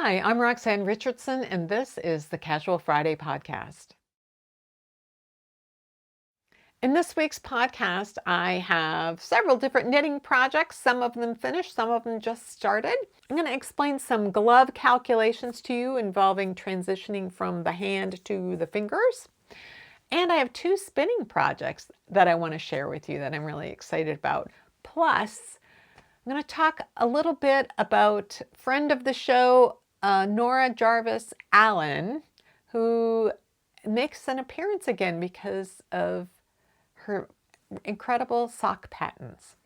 Hi, I'm Roxanne Richardson, and this is the Casual Friday podcast. In this week's podcast, I have several different knitting projects, some of them finished, some of them just started. I'm going to explain some glove calculations to you involving transitioning from the hand to the fingers. And I have two spinning projects that I want to share with you that I'm really excited about. Plus, I'm going to talk a little bit about friend of the show, Nora Jarvis Allen, who makes an appearance again because of her incredible sock patents.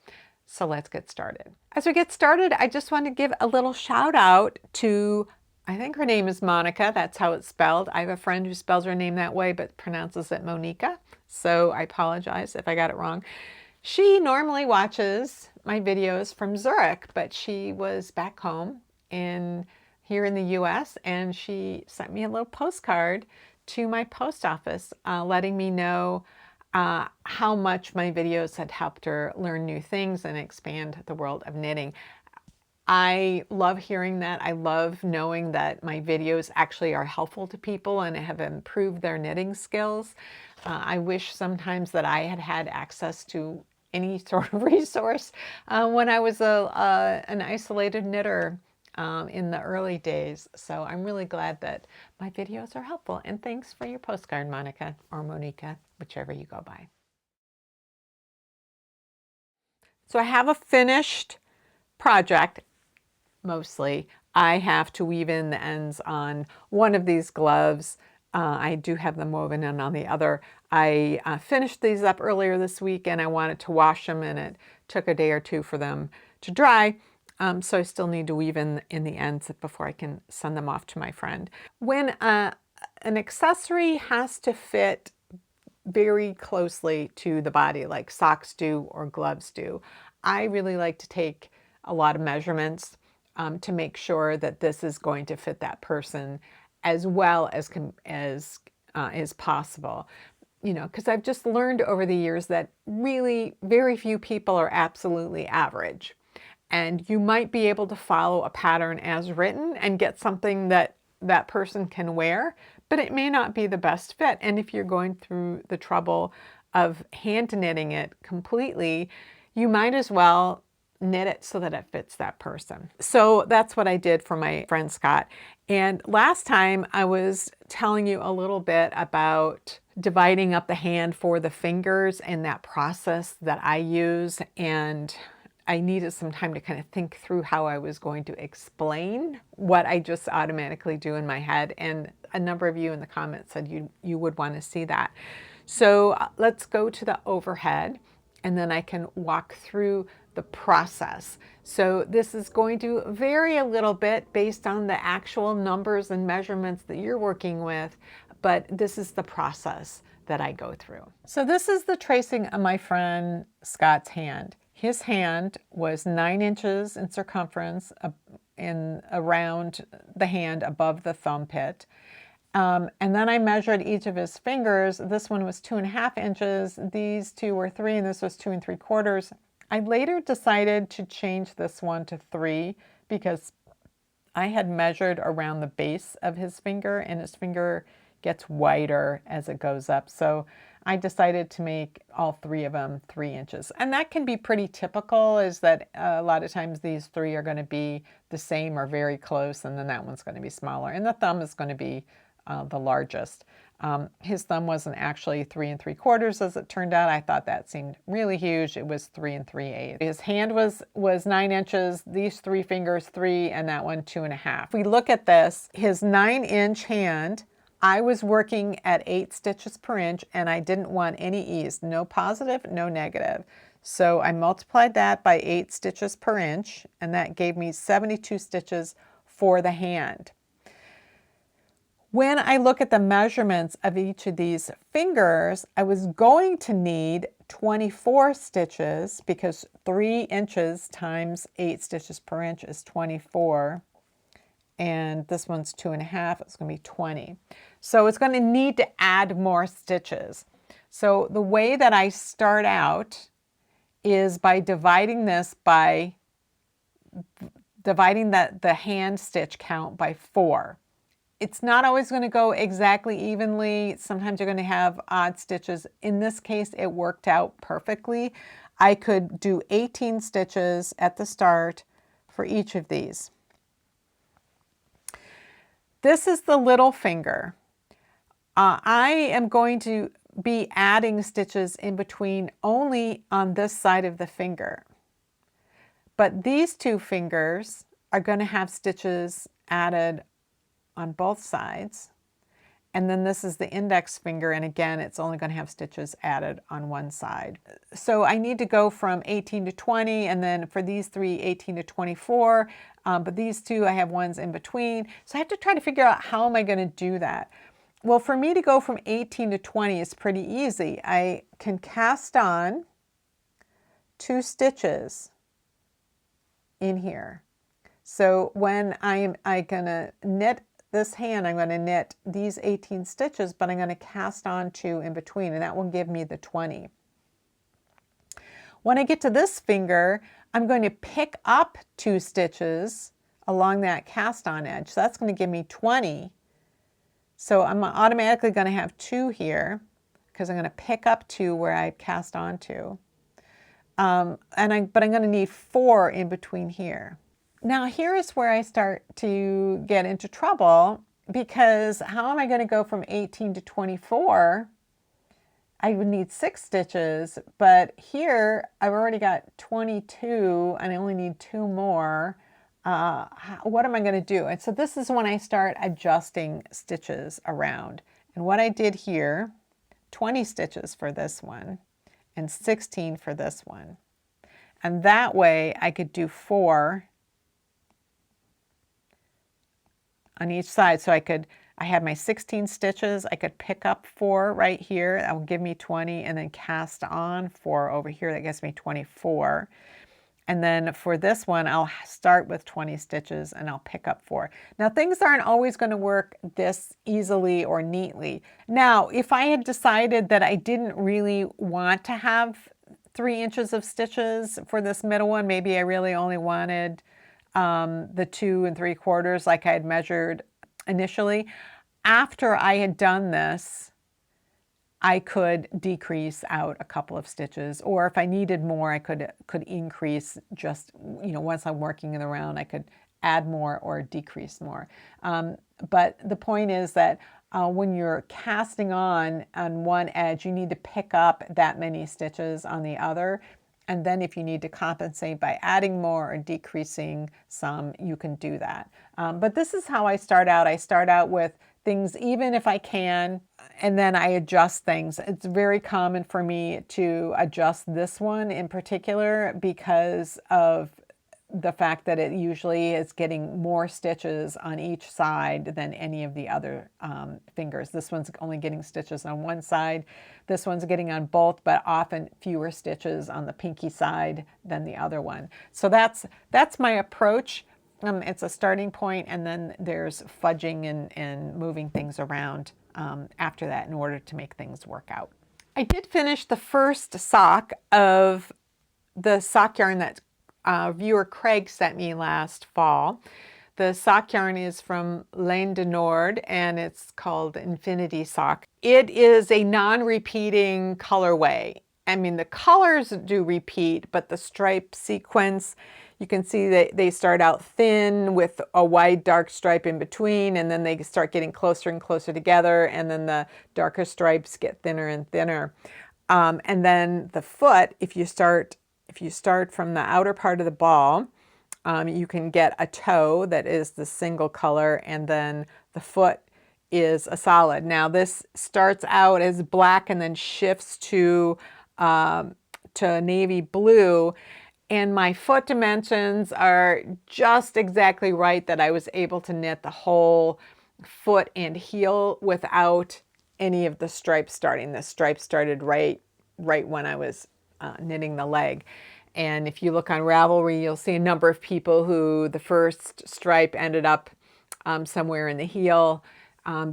So let's get started. As we get started, I just want to give a little shout out to, I think her name is Monica. That's how it's spelled. I have a friend who spells her name that way but pronounces it Monica. So I apologize if I got it wrong. She normally watches my videos from Zurich, but she was back home here in the US, and she sent me a little postcard to my post office letting me know how much my videos had helped her learn new things and expand the world of knitting. I love hearing that. I love knowing that my videos actually are helpful to people and have improved their knitting skills. I wish sometimes that I had had access to any sort of resource when I was an isolated knitter in the early days. So I'm really glad that my videos are helpful. And thanks for your postcard, Monica, or Monica, whichever you go by. So I have a finished project, mostly. I have to weave in the ends on one of these gloves. I do have them woven in on the other. I finished these up earlier this week and I wanted to wash them, and it took a day or two for them to dry. So I still need to weave in the ends before I can send them off to my friend. When an accessory has to fit very closely to the body, like socks do or gloves do, I really like to take a lot of measurements to make sure that this is going to fit that person as well as is possible. You know, because I've just learned over the years that really very few people are absolutely average. And you might be able to follow a pattern as written and get something that that person can wear, but it may not be the best fit. And if you're going through the trouble of hand knitting it completely, you might as well knit it so that it fits that person. So that's what I did for my friend Scott. And last time I was telling you a little bit about dividing up the hand for the fingers and that process that I use, and I needed some time to kind of think through how I was going to explain what I just automatically do in my head. And a number of you in the comments said you would want to see that. So let's go to the overhead, and then I can walk through the process. So this is going to vary a little bit based on the actual numbers and measurements that you're working with, but this is the process that I go through. So this is the tracing of my friend Scott's hand. His hand was 9 inches in circumference around the hand above the thumb pit. And then I measured each of his fingers. This one was 2.5 inches. These two were 3, and this was 2 3/4. I later decided to change this one to 3 because I had measured around the base of his finger, and his finger gets wider as it goes up. So I decided to make all 3 of them 3 inches. And that can be pretty typical, is that a lot of times these 3 are going to be the same or very close, and then that one's going to be smaller. And the thumb is going to be the largest. His thumb wasn't actually 3 3/4 as it turned out. I thought that seemed really huge. It was 3 3/8. His hand was 9 inches, these 3 fingers 3, and that one 2.5. If we look at this, his 9-inch hand, I was working at 8 stitches per inch, and I didn't want any ease, no positive, no negative. So I multiplied that by 8 stitches per inch, and that gave me 72 stitches for the hand. When I look at the measurements of each of these fingers, I was going to need 24 stitches because 3 inches times 8 stitches per inch is 24. And this one's 2.5, it's going to be 20. So it's going to need to add more stitches. So the way that I start out is by dividing this by dividing the hand stitch count by 4. It's not always going to go exactly evenly. Sometimes you're going to have odd stitches. In this case, it worked out perfectly. I could do 18 stitches at the start for each of these. This is the little finger. I am going to be adding stitches in between only on this side of the finger. But these two fingers are going to have stitches added on both sides. And then this is the index finger, and again, it's only going to have stitches added on one side. So I need to go from 18 to 20, and then for these three, 18 to 24, but these two, I have ones in between. So I have to try to figure out how am I going to do that. Well, for me to go from 18 to 20 is pretty easy. I can cast on 2 stitches in here. So when I'm going to knit this hand, I'm going to knit these 18 stitches, but I'm going to cast on 2 in between, and that will give me the 20. When I get to this finger, I'm going to pick up 2 stitches along that cast on edge. So that's going to give me 20. So I'm automatically going to have 2 here because I'm going to pick up 2 where I cast on 2. But I'm going to need 4 in between here. Now here is where I start to get into trouble, because how am I going to go from 18 to 24? I would need 6 stitches, but here I've already got 22 and I only need 2 more. What am I going to do? And so this is when I start adjusting stitches around. And what I did here, 20 stitches for this one and 16 for this one. And that way I could do 4 on each side. So I had my 16 stitches. I could pick up 4 right here. That will give me 20, and then cast on 4 over here. That gives me 24. And then for this one, I'll start with 20 stitches and I'll pick up 4. Now things aren't always going to work this easily or neatly. Now, if I had decided that I didn't really want to have 3 inches of stitches for this middle one, maybe I really only wanted the 2 3/4 like I had measured initially. After I had done this, I could decrease out a couple of stitches, or if I needed more, I could increase just, once I'm working in the round, I could add more or decrease more. But the point is that when you're casting on one edge, you need to pick up that many stitches on the other. And then if you need to compensate by adding more or decreasing some, you can do that. But this is how I start out. I start out with things even if I can, and then I adjust things. It's very common for me to adjust this one in particular because of the fact that it usually is getting more stitches on each side than any of the other fingers. This one's only getting stitches on one side. This one's getting on both, but often fewer stitches on the pinky side than the other one. So that's my approach. It's a starting point, and then there's fudging and moving things around after that in order to make things work out. I did finish the first sock of the sock yarn that viewer Craig sent me last fall. The sock yarn is from Laines de Nord, and it's called Infinity Sock. It is a non-repeating colorway. I mean, the colors do repeat, but the stripe sequence, you can see that they start out thin with a wide dark stripe in between, and then they start getting closer and closer together, and then the darker stripes get thinner and thinner. And then the foot, if you start from the outer part of the ball, you can get a toe that is the single color, and then the foot is a solid. Now this starts out as black and then shifts to navy blue, and my foot dimensions are just exactly right that I was able to knit the whole foot and heel without any of the stripes starting. The stripes started right when I was knitting the leg. And if you look on Ravelry, you'll see a number of people who the first stripe ended up somewhere in the heel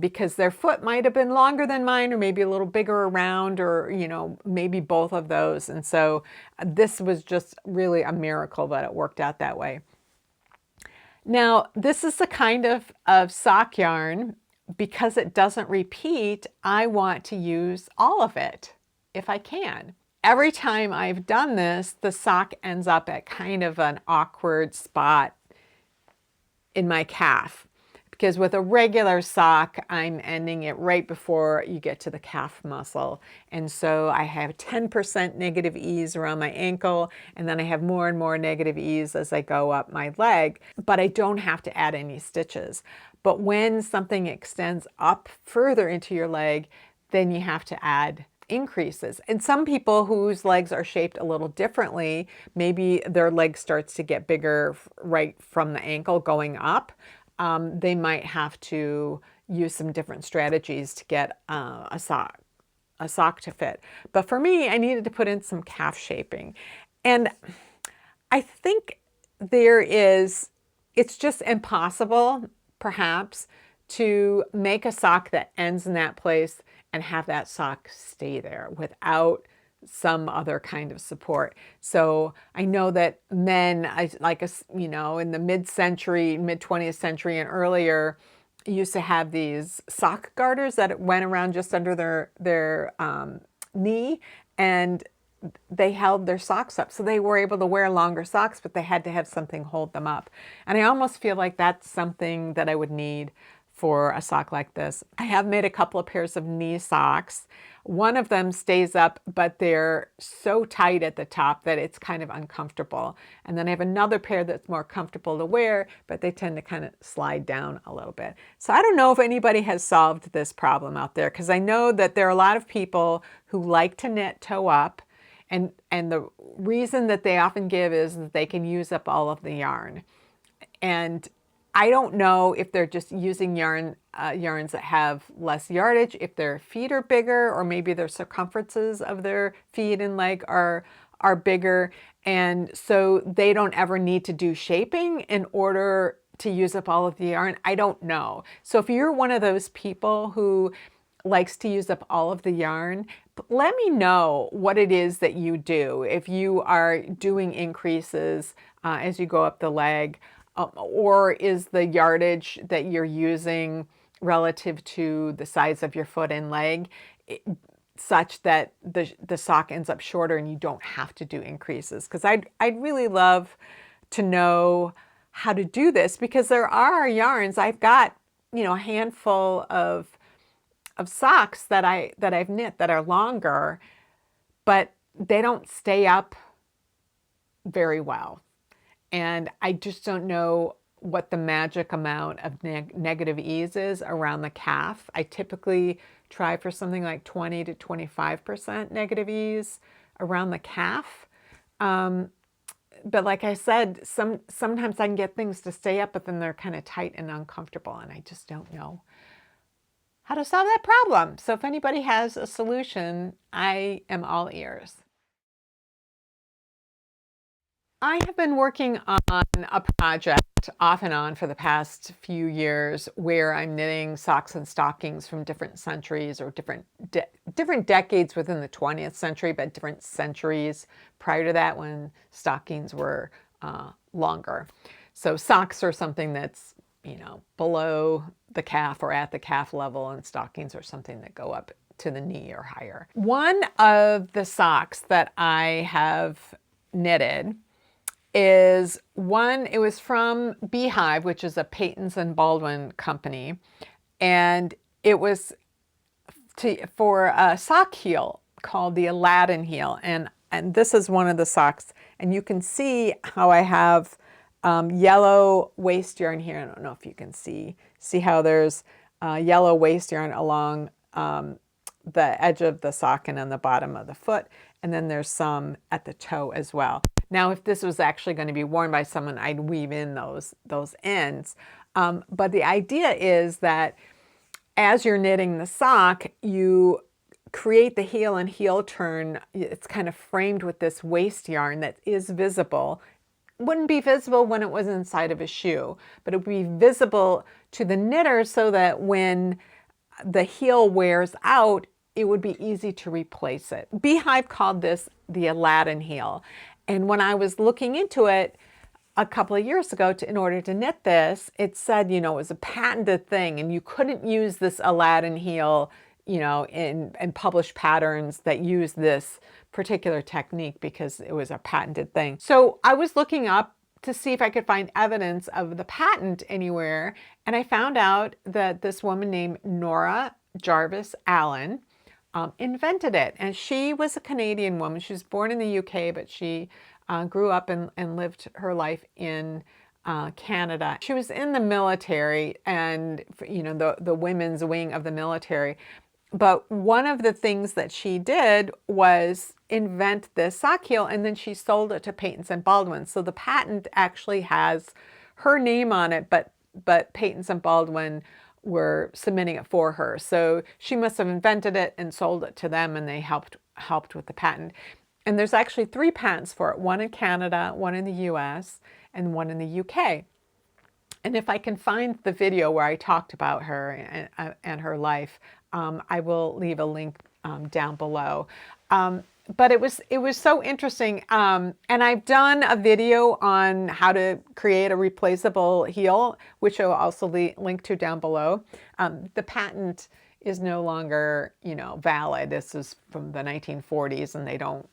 because their foot might have been longer than mine, or maybe a little bigger around, or maybe both of those. And so this was just really a miracle that it worked out that way. Now, this is the kind of sock yarn, because it doesn't repeat, I want to use all of it if I can. Every time I've done this, the sock ends up at kind of an awkward spot in my calf, because with a regular sock, I'm ending it right before you get to the calf muscle. And so I have 10% negative ease around my ankle, and then I have more and more negative ease as I go up my leg, but I don't have to add any stitches. But when something extends up further into your leg, then you have to add increases. And some people whose legs are shaped a little differently, maybe their leg starts to get bigger right from the ankle going up, they might have to use some different strategies to get a sock to fit. But for me, I needed to put in some calf shaping. And I think it's just impossible, perhaps, to make a sock that ends in that place and have that sock stay there without some other kind of support. So I know that men, you know, in the mid-century, mid-20th century and earlier, used to have these sock garters that went around just under their knee, and they held their socks up. So they were able to wear longer socks, but they had to have something hold them up. And I almost feel like that's something that I would need for a sock like this. I have made a couple of pairs of knee socks. One of them stays up, but they're so tight at the top that it's kind of uncomfortable. And then I have another pair that's more comfortable to wear, but they tend to kind of slide down a little bit. So I don't know if anybody has solved this problem out there, because I know that there are a lot of people who like to knit toe up, and the reason that they often give is that they can use up all of the yarn. And I don't know if they're just using yarns that have less yardage, if their feet are bigger, or maybe their circumferences of their feet and leg are bigger, and so they don't ever need to do shaping in order to use up all of the yarn. I don't know. So if you're one of those people who likes to use up all of the yarn, let me know what it is that you do. If you are doing increases as you go up the leg, or is the yardage that you're using relative to the size of your foot and leg such that the sock ends up shorter and you don't have to do increases? Because I'd really love to know how to do this, because there are yarns. I've got, you know, a handful of socks that I've knit that are longer, but they don't stay up very well. And I just don't know what the magic amount of negative ease is around the calf. I typically try for something like 20 to 25% negative ease around the calf. But like I said, sometimes I can get things to stay up, but then they're kind of tight and uncomfortable, and I just don't know how to solve that problem. So if anybody has a solution, I am all ears. I have been working on a project off and on for the past few years where I'm knitting socks and stockings from different centuries, or different decades within the 20th century, but different centuries prior to that when stockings were longer. So socks are something that's, you know, below the calf or at the calf level, and stockings are something that go up to the knee or higher. One of the socks that I have knitted is one, it was from Beehive, which is a Paytons and Baldwin company, and it was for a sock heel called the Aladdin heel, and this is one of the socks, and you can see how I have yellow waste yarn here. I don't know if you can see how there's yellow waste yarn along the edge of the sock and on the bottom of the foot, and then there's some at the toe as well. Now, if this was actually going to be worn by someone, I'd weave in those ends. But the idea is that as you're knitting the sock, you create the heel and heel turn. It's kind of framed with this waste yarn that is visible. Wouldn't be visible when it was inside of a shoe, but it would be visible to the knitter so that when the heel wears out, it would be easy to replace it. Beehive called this the Aladdin heel. And when I was looking into it, a couple of years ago, in order to knit this, it said, you know, it was a patented thing and you couldn't use this Aladdin heel, you know, in published patterns that use this particular technique because it was a patented thing. So I was looking up to see if I could find evidence of the patent anywhere, and I found out that this woman named Nora Jarvis Allen invented it. And she was a Canadian woman. She was born in the UK, but she grew up and lived her life in Canada. She was in the military and, you know, the women's wing of the military. But one of the things that she did was invent this sock heel, and then she sold it to Paytons and Baldwin. So the patent actually has her name on it, but Paytons and Baldwin were submitting it for her. So she must have invented it and sold it to them, and they helped with the patent. And there's actually 3 patents for it, one in Canada, one in the US, and one in the UK. And if I can find the video where I talked about her and her life, I will leave a link down below. But it was so interesting. And I've done a video on how to create a replaceable heel, which I'll also link to down below. The patent is no longer, you know, valid. This is from the 1940s and they don't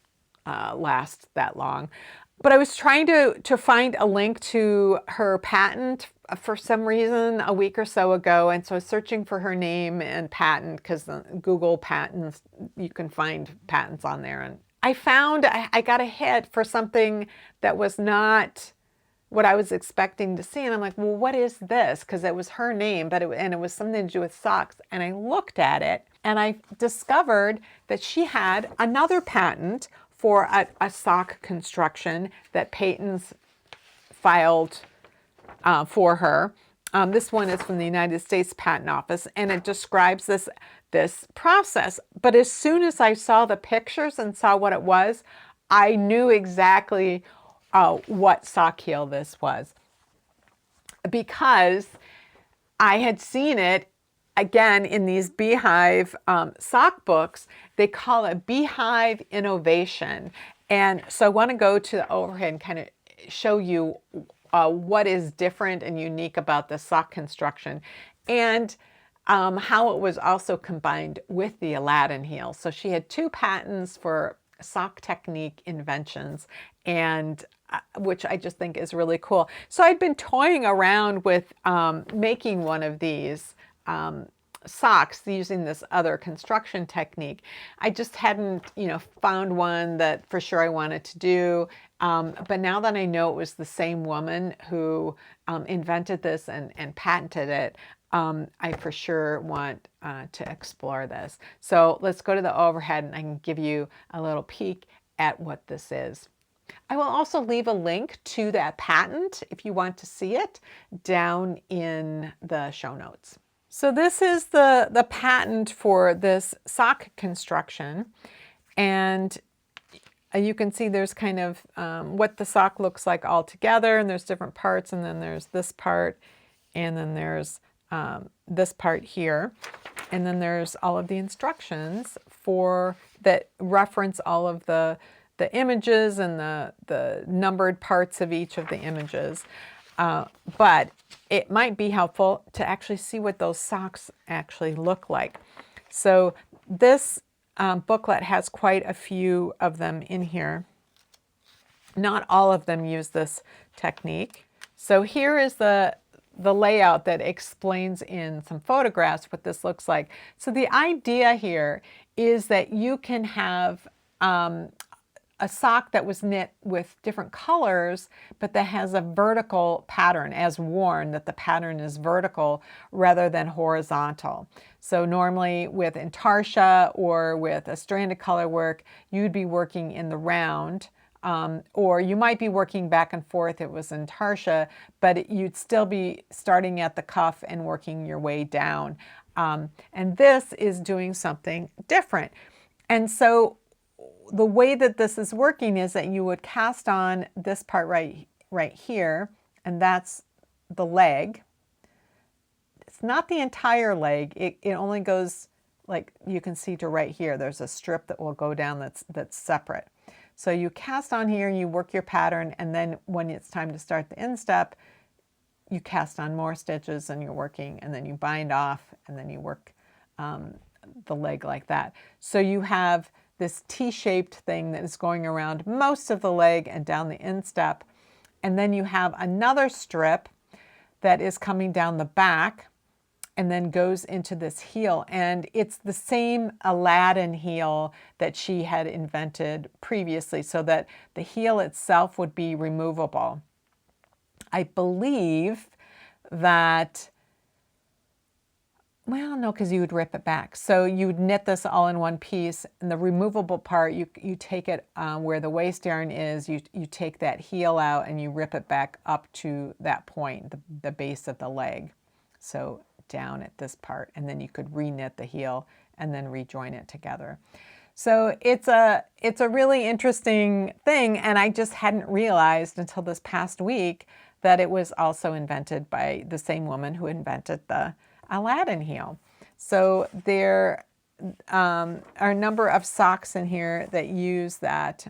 last that long. But I was trying to find a link to her patent for some reason a week or so ago. And so I was searching for her name and patent because Google patents, you can find patents on there. And I found I got a hit for something that was not what I was expecting to see. And I'm like, well, what is this? Because it was her name, but it was something to do with socks. And I looked at it and I discovered that she had another patent for a sock construction that Paytons filed for her. This one is from the United States Patent Office, and it describes this process. But as soon as I saw the pictures and saw what it was, I knew exactly what sock heel this was, because I had seen it again in these Beehive sock books. They call it Beehive Innovation. And so I want to go to the overhead and kind of show you what is different and unique about the sock construction, and how it was also combined with the Aladdin heel. So she had 2 patents for sock technique inventions, and which I just think is really cool. So I'd been toying around with making one of these socks using this other construction technique. I just hadn't, you know, found one that for sure I wanted to do. But now that I know it was the same woman who invented this and patented it, I for sure want to explore this. So let's go to the overhead and I can give you a little peek at what this is. I will also leave a link to that patent if you want to see it down in the show notes. So this is the patent for this sock construction, and you can see there's kind of what the sock looks like all together, and there's different parts, and then there's this part, and then there's this part here, and then there's all of the instructions that reference all of the images and the numbered parts of each of the images. But it might be helpful to actually see what those socks actually look like. So this booklet has quite a few of them in here. Not all of them use this technique. So here is the layout that explains in some photographs what this looks like. So the idea here is that you can have a sock that was knit with different colors, but that has a vertical pattern as worn, that the pattern is vertical rather than horizontal. So normally with intarsia or with a stranded color work, you'd be working in the round, or you might be working back and forth. It was intarsia, but you'd still be starting at the cuff and working your way down. And this is doing something different. And so the way that this is working is that you would cast on this part right here, and that's the leg. It's not the entire leg. It only goes, like you can see, to right here. There's a strip that will go down that's separate. So you cast on here, you work your pattern, and then when it's time to start the instep, you cast on more stitches and you're working, and then you bind off, and then you work the leg like that. So you have this T-shaped thing that is going around most of the leg and down the instep. And then you have another strip that is coming down the back and then goes into this heel. And it's the same Aladdin heel that she had invented previously, so that the heel itself would be removable. I believe that, well, no, because you would rip it back. So you would knit this all in one piece, and the removable part, you take it where the waist yarn is, you take that heel out and you rip it back up to that point, the base of the leg. So down at this part, and then you could re-knit the heel and then rejoin it together. So it's a really interesting thing, and I just hadn't realized until this past week that it was also invented by the same woman who invented the Aladdin heel. So there are a number of socks in here that use that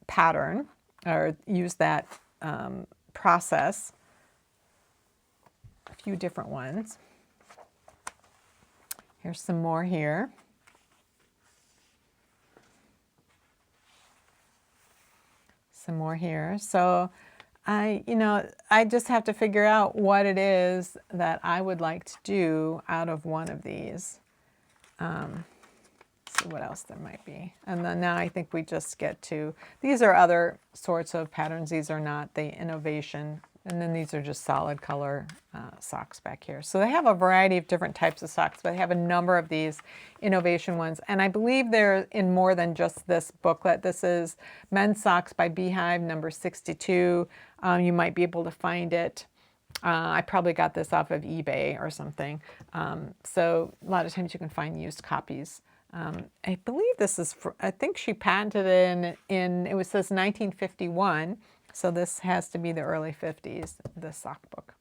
pattern, or use that process. A few different ones. Here's some more here. Some more here. So I just have to figure out what it is that I would like to do out of one of these. See what else there might be. And then now I think we just get to, these are other sorts of patterns. These are not the innovation. And then these are just solid color socks back here. So they have a variety of different types of socks, but they have a number of these innovation ones. And I believe they're in more than just this booklet. This is Men's Socks by Beehive, number 62. You might be able to find it. I probably got this off of eBay or something. So a lot of times you can find used copies. I believe this is, I think she patented it in it says 1951. So this has to be the early 50s, the sock book.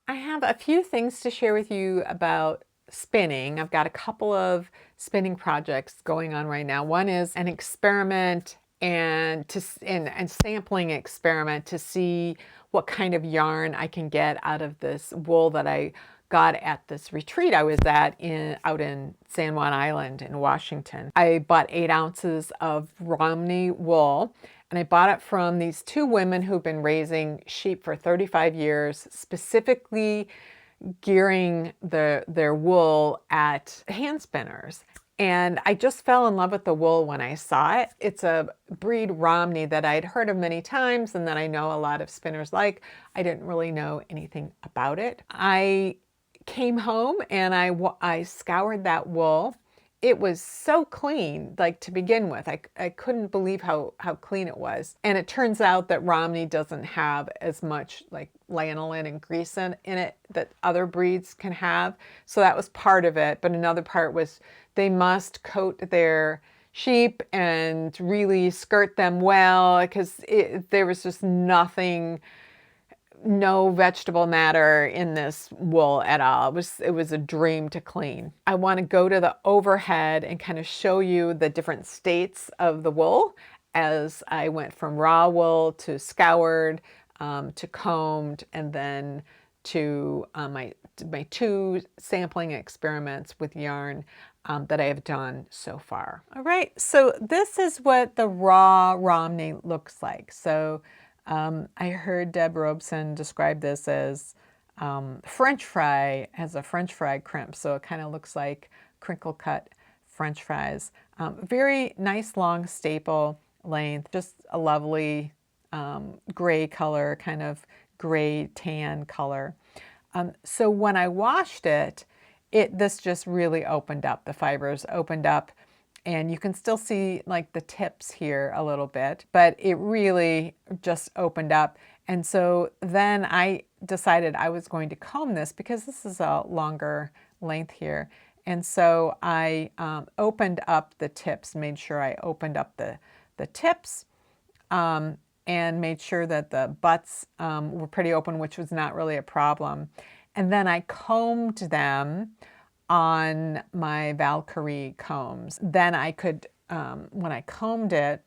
I have a few things to share with you about spinning. I've got a couple of spinning projects going on right now. One is an experiment and sampling experiment to see what kind of yarn I can get out of this wool that I got at this retreat I was at out in San Juan Island in Washington. I bought 8 ounces of Romney wool, and I bought it from these 2 women who've been raising sheep for 35 years, specifically gearing their wool at hand spinners. And I just fell in love with the wool when I saw it. It's a breed Romney that I'd heard of many times and that I know a lot of spinners like. I didn't really know anything about it. I came home and I scoured that wool. It was so clean, like to begin with. I couldn't believe how clean it was. And it turns out that Romney doesn't have as much like lanolin and grease in it that other breeds can have. So that was part of it. But another part was they must coat their sheep and really skirt them well, because there was just nothing, no vegetable matter in this wool at all. It was a dream to clean. I want to go to the overhead and kind of show you the different states of the wool as I went from raw wool to scoured, to combed, and then to my 2 sampling experiments with yarn that I have done so far. All right, so this is what the raw Romney looks like. So I heard Deb Robeson describe this as French fry, as a French fry crimp. So it kind of looks like crinkle cut French fries. Very nice long staple length, just a lovely gray color, kind of gray tan color. So when I washed it, this just really opened up. The fibers opened up. And you can still see like the tips here a little bit, but it really just opened up. And so then I decided I was going to comb this because this is a longer length here. And so I opened up the tips, made sure I opened up the tips, and made sure that the butts were pretty open, which was not really a problem. And then I combed them on my Valkyrie combs. Then I could, when I combed it,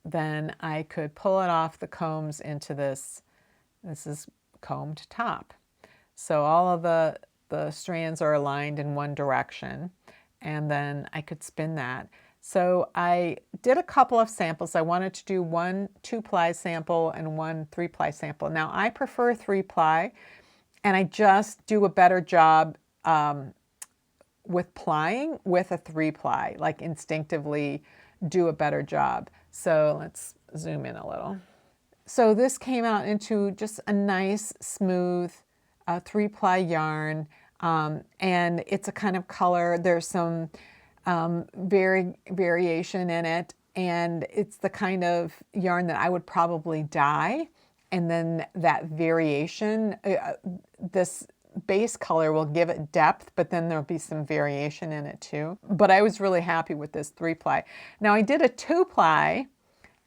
then I could pull it off the combs into this is combed top. So all of the strands are aligned in one direction, and then I could spin that. So I did a couple of samples. I wanted to do one 2-ply sample and one 3-ply sample. Now I prefer 3-ply, and I just do a better job with plying with a 3-ply, like instinctively do a better job. So let's zoom in a little. So this came out into just a nice, smooth 3-ply yarn, and it's a kind of color. There's some variation in it, and it's the kind of yarn that I would probably dye, and then that variation, this base color will give it depth, but then there'll be some variation in it too. But I was really happy with this 3-ply. Now I did a 2-ply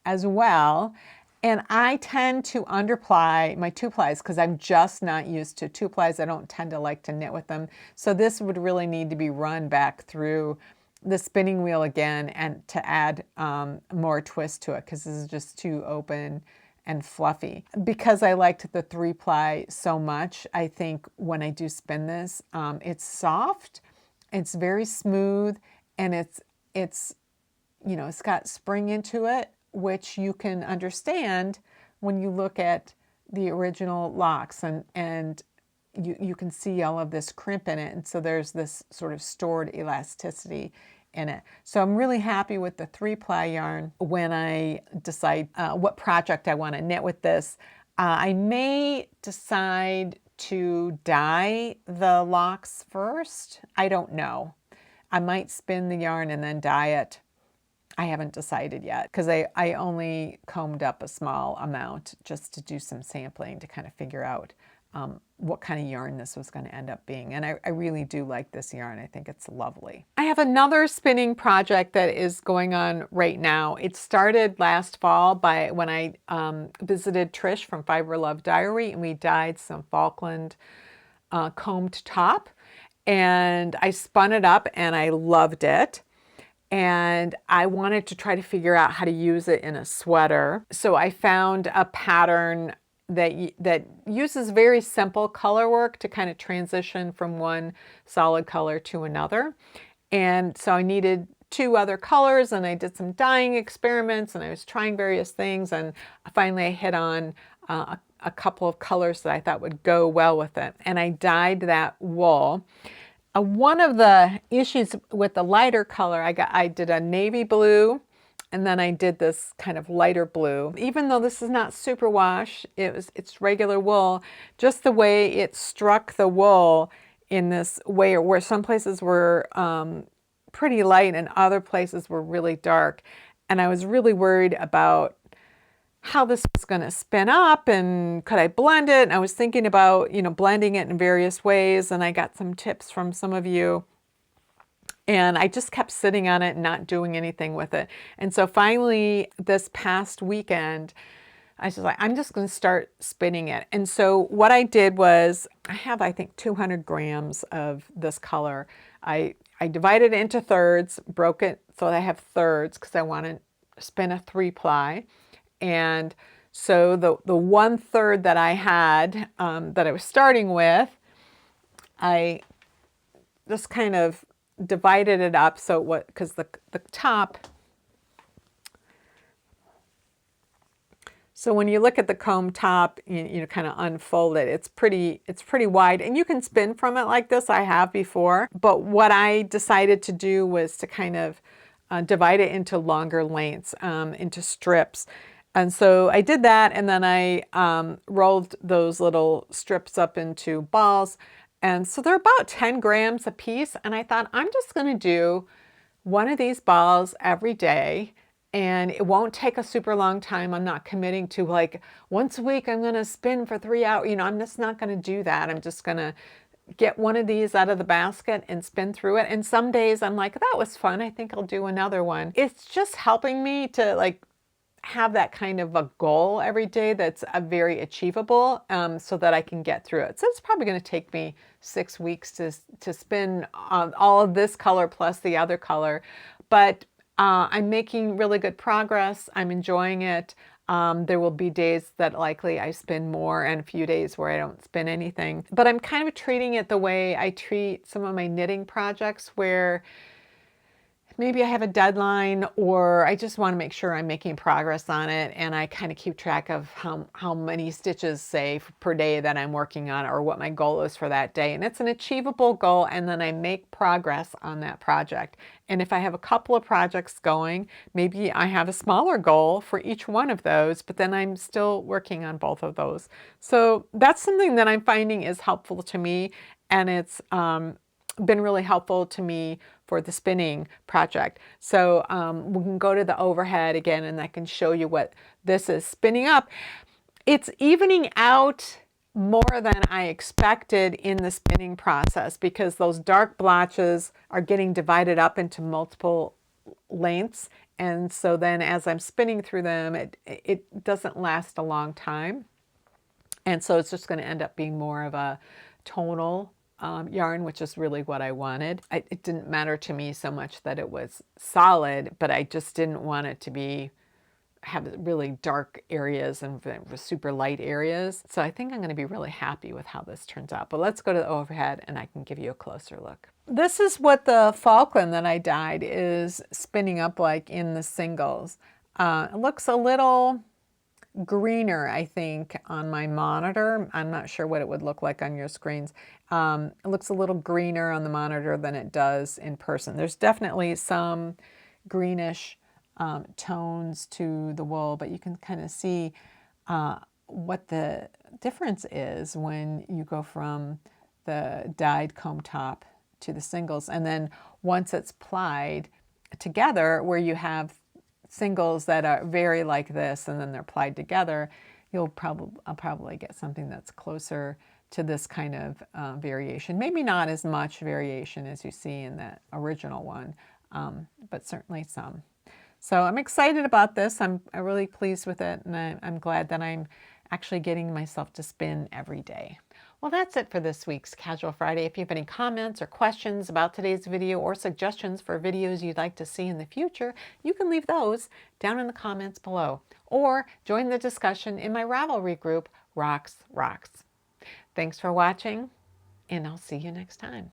as well, and I tend to underply my 2-plies because I'm just not used to 2-plies. I don't tend to like to knit with them. So this would really need to be run back through the spinning wheel again and to add more twist to it, because this is just too open and fluffy. Because I liked the 3-ply so much, I think when I do spin this, it's soft, it's very smooth, and it's you know, it's got spring into it, which you can understand when you look at the original locks, and you can see all of this crimp in it, and so there's this sort of stored elasticity in it. So I'm really happy with the 3-ply yarn when I decide what project I want to knit with this. I may decide to dye the locks first. I don't know. I might spin the yarn and then dye it. I haven't decided yet, because I only combed up a small amount just to do some sampling to kind of figure out what kind of yarn this was going to end up being. And I really do like this yarn. I think it's lovely. I have another spinning project that is going on right now. It started last fall when I visited Trish from Fiber Love Diary, and we dyed some Falkland combed top, and I spun it up and I loved it. And I wanted to try to figure out how to use it in a sweater. So I found a pattern that uses very simple color work to kind of transition from one solid color to another. And so I needed 2 other colors, and I did some dyeing experiments, and I was trying various things, and finally I hit on a couple of colors that I thought would go well with it. And I dyed that wool. One of the issues with the lighter color, I did a navy blue, and then I did this kind of lighter blue. Even though this is not superwash, it's regular wool, just the way it struck the wool in this way, where some places were pretty light and other places were really dark. And I was really worried about how this was going to spin up, and could I blend it? And I was thinking about, you know, blending it in various ways, and I got some tips from some of you, and I just kept sitting on it and not doing anything with it. And so finally this past weekend, I was like, I'm just going to start spinning it. And so what I did was, I have, I think, 200 grams of this color. I divided it into thirds, broke it so that I have thirds, because I want to spin a 3-ply. And so the 1/3 that I had, that I was starting with, I just kind of divided it up so what, because the top, so when you look at the comb top, you kind of unfold it. It's pretty wide, and you can spin from it like this. I have before, but what I decided to do was to kind of divide it into longer lengths, into strips. And so I did that, and then I rolled those little strips up into balls. And so they're about 10 grams a piece. And I thought, I'm just going to do one of these balls every day, and it won't take a super long time. I'm not committing to, like, once a week I'm going to spin for 3 hours. You know, I'm just not going to do that. I'm just going to get one of these out of the basket and spin through it. And some days I'm like, that was fun. I think I'll do another one. It's just helping me to, like, have that kind of a goal every day that's very achievable, so that I can get through it. So it's probably going to take me 6 weeks to spin all of this color plus the other color. But I'm making really good progress. I'm enjoying it. There will be days that likely I spin more and a few days where I don't spin anything. But I'm kind of treating it the way I treat some of my knitting projects, where maybe I have a deadline or I just want to make sure I'm making progress on it, and I kind of keep track of how many stitches, say, per day that I'm working on, or what my goal is for that day. And it's an achievable goal, and then I make progress on that project. And if I have a couple of projects going, maybe I have a smaller goal for each one of those, but then I'm still working on both of those. So that's something that I'm finding is helpful to me, and it's been really helpful to me for the spinning project. So we can go to the overhead again, and I can show you what this is spinning up. It's evening out more than I expected in the spinning process, because those dark blotches are getting divided up into multiple lengths. And so then as I'm spinning through them, it doesn't last a long time. And so it's just going to end up being more of a tonal yarn, which is really what I wanted. It didn't matter to me so much that it was solid, but I just didn't want it to have really dark areas and super light areas. So I think I'm going to be really happy with how this turns out. But let's go to the overhead and I can give you a closer look. This is what the Falkland that I dyed is spinning up like in the singles. It looks a little greener, I think, on my monitor. I'm not sure what it would look like on your screens. It looks a little greener on the monitor than it does in person. There's definitely some greenish tones to the wool, but you can kind of see what the difference is when you go from the dyed comb top to the singles. And then once it's plied together, where you have singles that are very like this and then they're plied together, I'll probably get something that's closer to this kind of variation. Maybe not as much variation as you see in that original one, but certainly some. So I'm excited about this. I'm really pleased with it, and I'm glad that I'm actually getting myself to spin every day. Well, that's it for this week's Casual Friday. If you have any comments or questions about today's video, or suggestions for videos you'd like to see in the future, you can leave those down in the comments below, or join the discussion in my Ravelry group, Rox Rocks. Thanks for watching, and I'll see you next time.